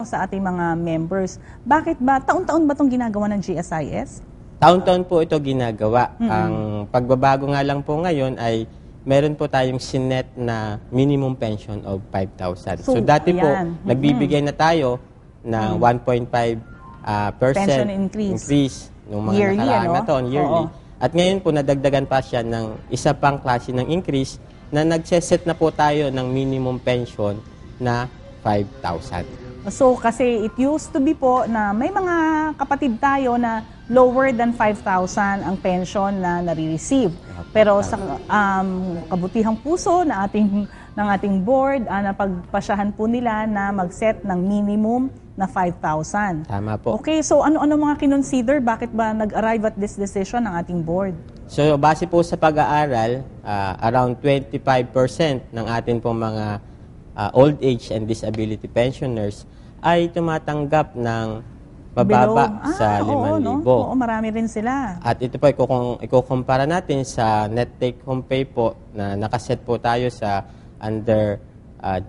sa ating mga members. Bakit ba, taon-taon ba itong ginagawa ng GSIS? Taon-taon po ito ginagawa. Ang pagbabago nga lang po ngayon ay meron po tayong sinet na minimum pension of 5,000. So dati po, nagbibigay na tayo ng 1.5% Pension increase nung mga yearly, nakaraang na taon, yearly. Oo. At ngayon po, nadagdagan pa siya ng isa pang klase ng increase na nagseset na po tayo ng minimum pension na 5,000. So, kasi it used to be po na may mga kapatid tayo na lower than 5,000 ang pension na nare-receive. Pero sa kabutihang puso na ng ating board, napagpasyahan po nila na mag-set ng minimum na 5,000. Tama po. Okay, so ano-ano mga kinonsider? Bakit ba nag-arrive at this decision ng ating board? So, base po sa pag-aaral, around 25% ng atin pong mga old age and disability pensioners ay tumatanggap ng mababa sa 5,000. Oo, marami rin sila. At ito po, ikukumpara natin sa net take-home pay po na nakaset po tayo sa under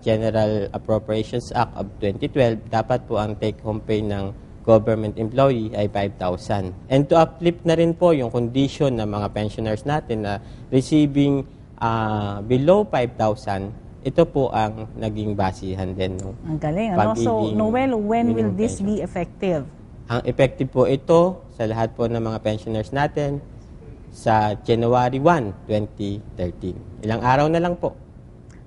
General Appropriations Act of 2012. Dapat po ang take-home pay ng government employee ay 5,000. And to uplift na rin po yung condition ng mga pensioners natin na receiving below 5,000, ito po ang naging basihan din. Ang galing. Ano? So, Noel, when will this be effective? Ang effective po ito sa lahat po ng mga pensioners natin sa January 1, 2013. Ilang araw na lang po.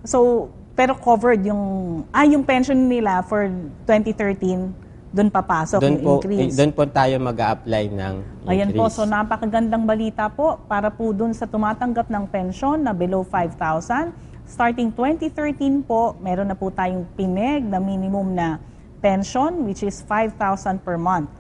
So, pero covered yung pension nila for 2013, doon papasok yung increase. Doon po tayo mag-a-apply ng increase. Ayan po, so napakagandang balita po para po doon sa tumatanggap ng pension na below 5,000. Starting 2013 po, meron na po tayong pineg na minimum na pension which is 5,000 per month.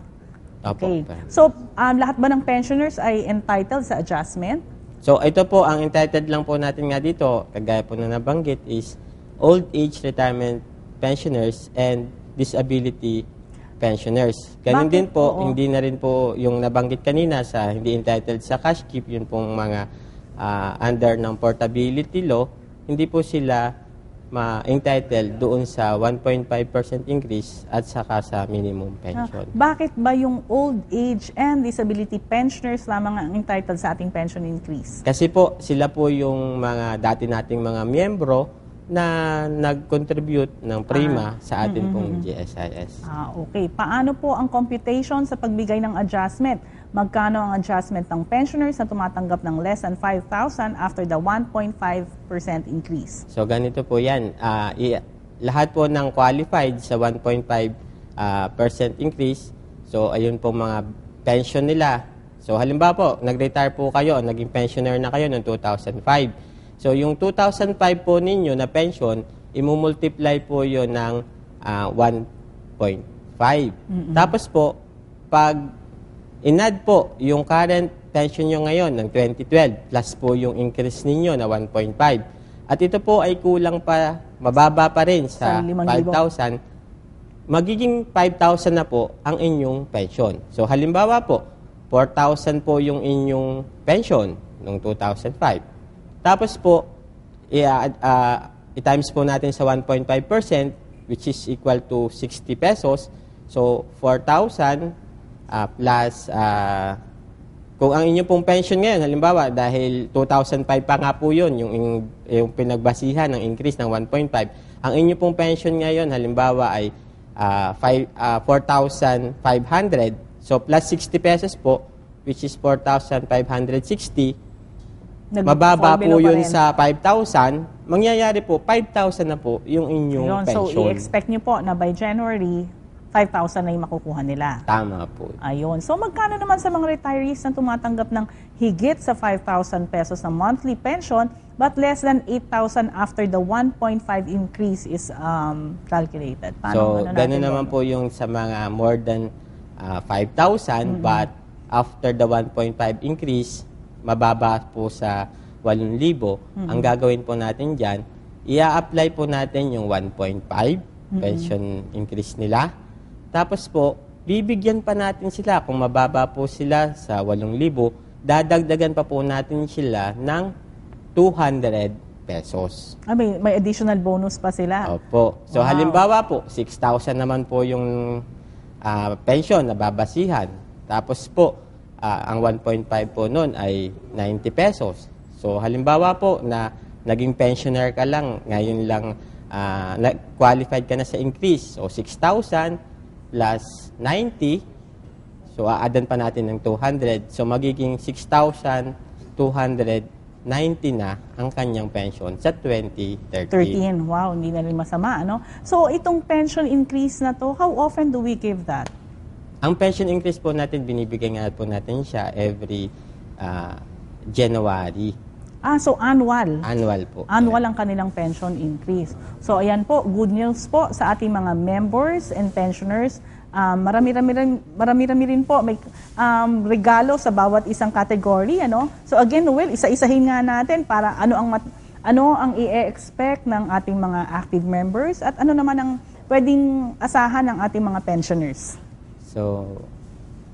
Okay. So, lahat ba ng pensioners ay entitled sa adjustment? So, ito po, ang entitled lang po natin nga dito, kagaya po na nabanggit, is old age retirement pensioners and disability pensioners. Ganun din po, hindi na rin po yung nabanggit kanina sa hindi entitled sa cash gift, yun pong mga under ng portability law, hindi po sila ma-entitled doon sa 1.5% increase at saka sa minimum pension. Bakit ba yung old age and disability pensioners lamang ang entitled sa ating pension increase? Kasi po, sila po yung mga dati nating mga miyembro na nag-contribute ng prima sa atin pong GSIS. Okay. Paano po ang computation sa pagbigay ng adjustment? Magkano ang adjustment ng pensioners na tumatanggap ng less than 5,000 after the 1.5% increase? So, ganito po yan. Lahat po ng qualified sa 1.5% increase, so ayun po mga pension nila. So, halimbawa po, nag-retire po kayo, naging pensioner na kayo noong 2005. So, yung 2005 po ninyo na pension, imumultiply po yun ng 1.5. Tapos po, pag inad po yung current pension nyo ngayon ng 2012 plus po yung increase ninyo na 1.5. At ito po ay kulang pa, mababa pa rin sa 5,000. Magiging 5,000 na po ang inyong pension. So halimbawa po, 4,000 po yung inyong pension noong 2005. Tapos po, i-times po natin sa 1.5% which is equal to 60 pesos. So 4,000 plus, kung ang inyong pong pension ngayon, halimbawa, dahil 2,005 pa nga po yun, yung pinagbasihan ng increase ng 1.5, ang inyong pong pension ngayon, halimbawa, ay 4,500. So, plus 60 pesos po, which is 4,560. Mababa po yun sa 5,000. Mangyayari po, 5,000 na po yung inyong pension. So, i-expect nyo po na by January, 5,000 na yung makukuha nila. Tama po. Ayun. So, magkano naman sa mga retirees na tumatanggap ng higit sa 5,000 pesos na monthly pension but less than 8,000 after the 1.5 increase is calculated? So, gano'n naman po yung sa mga more than 5,000 but after the 1.5 increase, mababa po sa 8,000. Ang gagawin po natin dyan, i-apply po natin yung 1.5 pension increase nila. Tapos po, bibigyan pa natin sila, kung mababa po sila sa 8,000, dadagdagan pa po natin sila ng 200 pesos. May additional bonus pa sila. Opo. So, Wow. halimbawa po, 6,000 naman po yung pension na babasihan. Tapos po, ang 1.5 po nun ay 90 pesos. So, halimbawa po na naging pensioner ka lang, ngayon lang qualified ka na sa increase. So, 6,000 plus 90, so aadan pa natin ng 200. So, magiging 6,290 na ang kanyang pension sa 2030. 13. Wow, hindi na rin masama, ano? So, itong pension increase na to, how often do we give that? Ang pension increase po natin, binibigay nga po natin siya every January. So annual. Annual po. Annual ang kanilang pension increase. So, ayan po, good news po sa ating mga members and pensioners. Marami-rami rin po may regalo sa bawat isang category, ano? So again, Noel, isa-isahin nga natin para ano ang i-expect ng ating mga active members at ano naman ang pwedeng asahan ng ating mga pensioners. So,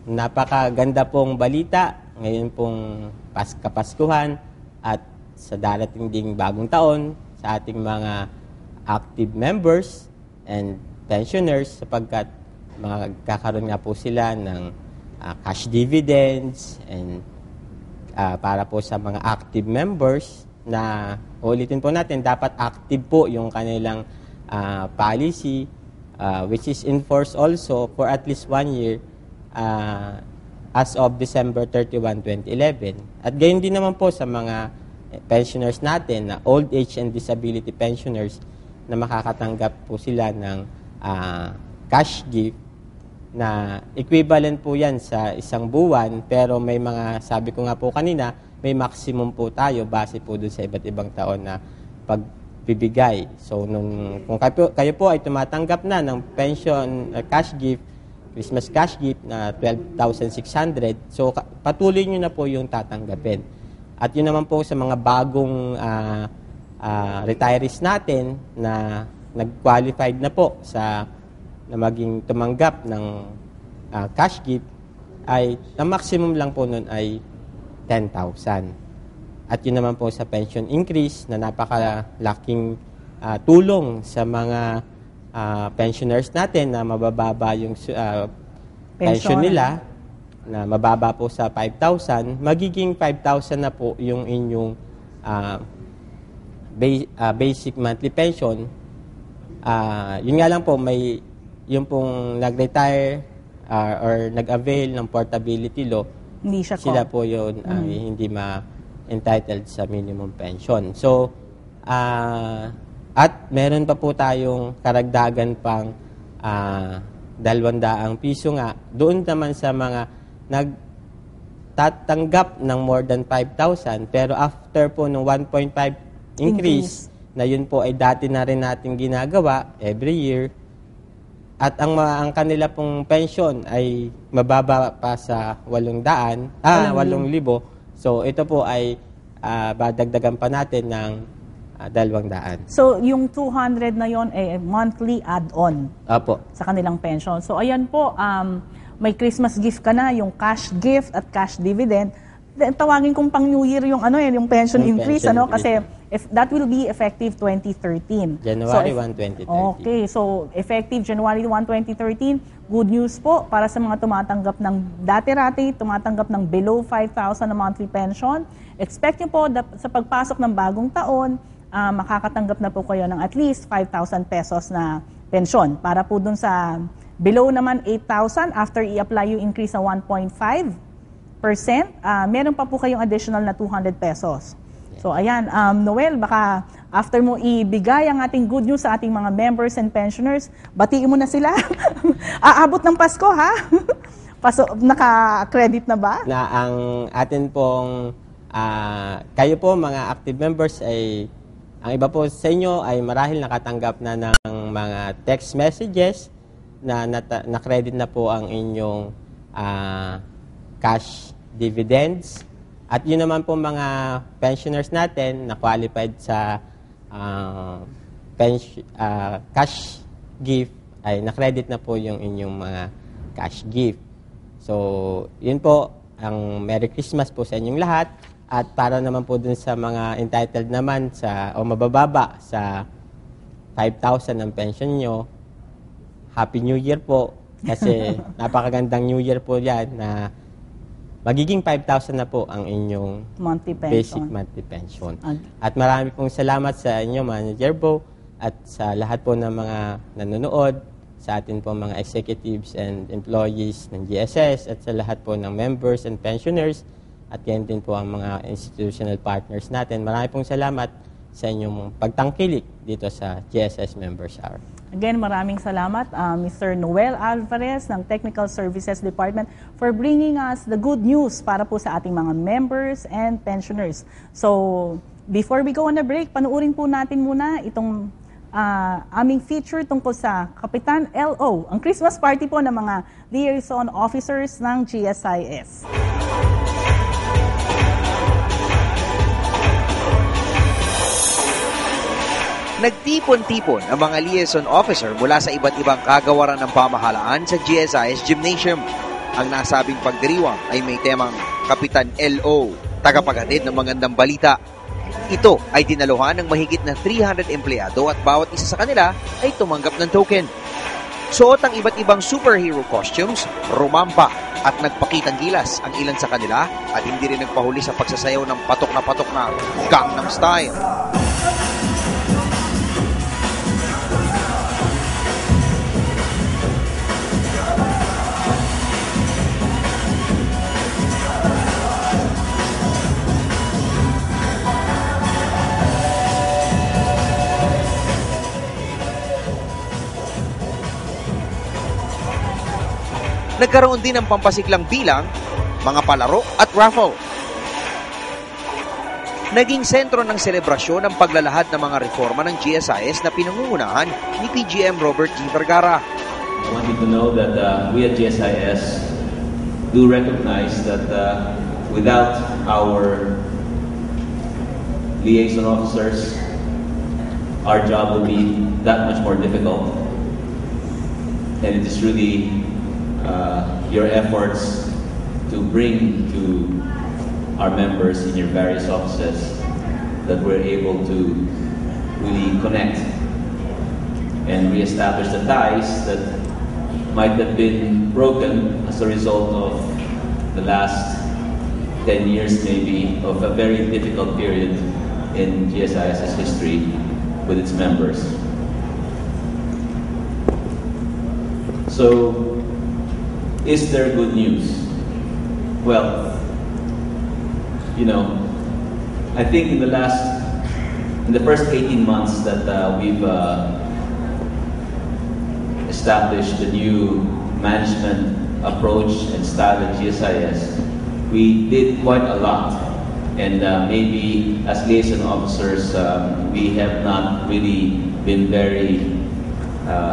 napakaganda pong balita ngayon pong Kapaskuhan at sa darating ding bagong taon sa ating mga active members and pensioners sapagkat magkakaroon nga po sila ng cash dividends and para po sa mga active members na ulitin po natin, dapat active po yung kanilang policy which is in force also for at least 1 year as of December 31, 2011. At gayon din naman po sa mga pensioners natin na old age and disability pensioners na makakatanggap po sila ng cash gift na equivalent po yan sa isang buwan, pero may mga, sabi ko nga po kanina, may maximum po tayo base po dun sa iba't ibang taon na pagbibigay. So, kung kayo po ay tumatanggap na ng pension cash gift, Christmas cash gift na 12,600, so patuloy nyo na po yung tatanggapin. At yun naman po sa mga bagong retirees natin na nag-qualified na po na maging tumanggap ng cash gift, ay ang maximum lang po nun ay 10,000. At yun naman po sa pension increase na napakalaking tulong sa mga pensioners natin na mabababa yung pension nila, na mababa po sa 5,000, magiging 5,000 na po yung inyong basic monthly pension. Yun nga lang po, may yung pong nag-retire or nag-avail ng portability law, Hindi siya sila po yun ay hindi ma-entitled sa minimum pension. So, at meron pa po tayong karagdagan pang 200 piso nga. Doon naman sa mga nagtatanggap ng more than 5,000, pero after po ng 1.5 increase, na yun po ay dati na rin natin ginagawa every year, at ang kanila pong pension ay mababa pa sa 8,000. So, ito po ay dadagdagan pa natin ng 200. So, yung 200 na yon ay monthly add-on Apo. sa kanilang pension. So, ayan po, may Christmas gift ka na, yung cash gift at cash dividend. Tawagin kong pang New Year yung yung pension increase, pension kasi increase. if that will be effective 2013. January 1, 2013. Okay, so effective January 1, 2013, good news po para sa mga tumatanggap ng dati-rati, tumatanggap ng below 5,000 na monthly pension. Expect nyo po sa pagpasok ng bagong taon, makakatanggap na po kayo ng at least 5,000 pesos na pension. Para po dun sa below naman 8,000, after i-apply yung increase sa 1.5%, meron pa po kayong additional na 200 pesos. So ayan, Noel, baka after mo ibigay ang ating good news sa ating mga members and pensioners, batiin mo na sila. Aabot ng Pasko, ha? Naka-credit na ba? Na ang atin pong, kayo po mga active members ay, ang iba po sa inyo ay marahil nakatanggap na ng mga text messages na na-credit na po ang inyong cash dividends. At yun naman po mga pensioners natin na qualified sa cash gift ay na-credit na po yung inyong mga cash gift. So, yun po, ang Merry Christmas po sa inyong lahat At para naman po dun sa mga entitled naman o mabababa sa 5,000 ang pension nyo, Happy New Year po. Kasi napakagandang New Year po yan na magiging 5,000 na po ang inyong basic monthly pension. At marami pong salamat sa inyo, Manager Bo, at sa lahat po ng mga nanonood, sa atin po mga executives and employees ng GSS, at sa lahat po ng members and pensioners, at yan din po ang mga institutional partners natin. Marami pong salamat sa inyong pagtangkilik dito sa GSS Members Hour. Again, maraming salamat, Mr. Noel Alvarez ng Technical Services Department for bringing us the good news para po sa ating mga members and pensioners. So, before we go on a break, panuurin po natin muna itong aming feature tungkol sa Kapitan LO, ang Christmas party po ng mga liaison officers ng GSIS. Nagtipon-tipon ang mga liaison officer mula sa iba't ibang kagawaran ng pamahalaan sa GSIS Gymnasium. Ang nasabing pagdiriwang ay may temang Kapitan LO, tagapaghatid ng magandang balita. Ito ay dinaluhan ng mahigit na 300 empleyado at bawat isa sa kanila ay tumanggap ng token. Suot ang iba't ibang superhero costumes, rumampa at nagpakitang gilas ang ilan sa kanila at hindi rin nagpahuli sa pagsasayaw ng patok na Gangnam Style. Nagkaroon din ng pampasiklang bilang, mga palaro at raffle. Naging sentro ng selebrasyon ang paglalahad ng mga reforma ng GSIS na pinangungunahan ni PGM Robert G. Vergara. I want you to know that we at GSIS do recognize that without our liaison officers, our job will be that much more difficult. And it is really your efforts to bring to our members in your various offices that we're able to really connect and reestablish the ties that might have been broken as a result of the last 10 years maybe of a very difficult period in GSIS's history with its members. So, is there good news? Well, you know, I think in the first 18 months that we've established the new management approach and style at GSIS, we did quite a lot. And maybe as liaison officers, we have not really been very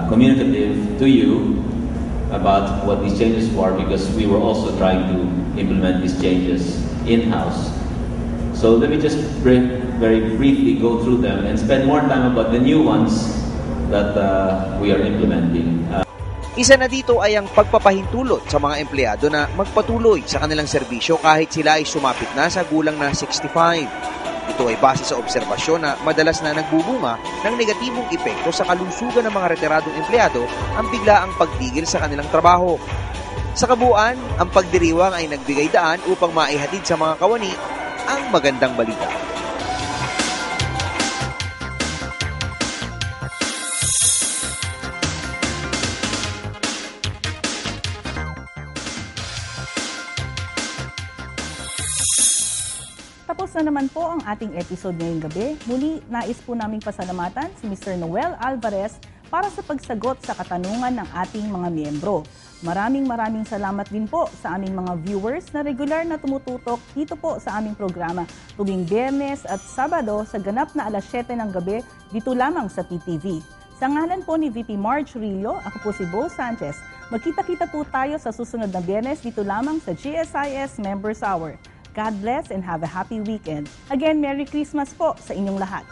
communicative to you about what these changes were, because we were also trying to implement these changes in-house. So let me just very briefly go through them and spend more time about the new ones that we are implementing. Isa na dito ay ang pagpapahintulot sa mga empleyado na magpatuloy sa kanilang serbisyo kahit sila ay sumapit na sa gulang na 65. Ito ay base sa obserbasyon na madalas na nagbubunga ng negatibong epekto sa kalusugan ng mga retiradong empleyado ang biglaang pagtigil sa kanilang trabaho. Sa kabuuan, ang pagdiriwang ay nagbigay daan upang maihatid sa mga kawani ang magandang balita. Tapos na naman po ang ating episode ngayong gabi. Muli, nais po naming pasalamatan si Mr. Noel Alvarez para sa pagsagot sa katanungan ng ating mga miyembro. Maraming salamat din po sa aming mga viewers na regular na tumututok dito po sa aming programa tuwing Biyernes at Sabado sa ganap na alas 7 ng gabi dito lamang sa PTV. Sa ngalan po ni VP Marge Rillo, ako po si Bo Sanchez. Magkita-kita po tayo sa susunod na Biyernes dito lamang sa GSIS Members Hour. God bless and have a happy weekend. Again, Merry Christmas po sa inyong lahat.